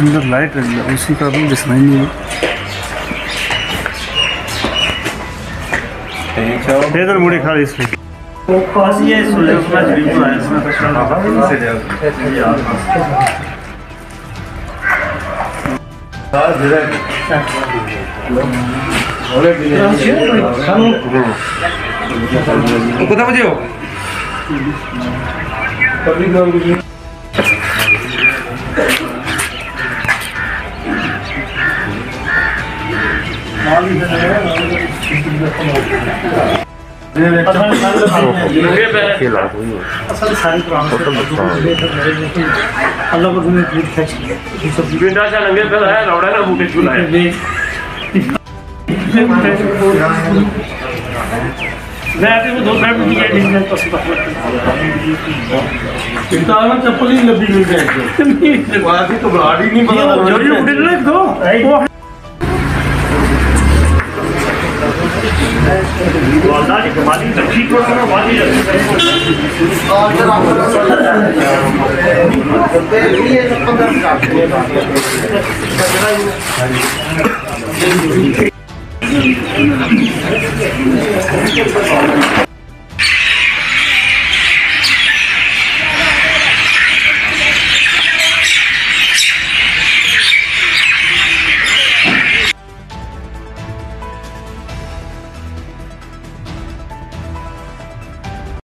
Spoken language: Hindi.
अंदर लाइट है, उसी का भी दिखाई नहीं है। इधर मुड़ी खा इसमें ये कता बजे हो चप्पल ही लबी मिल जाए तो गाड़ी नहीं पता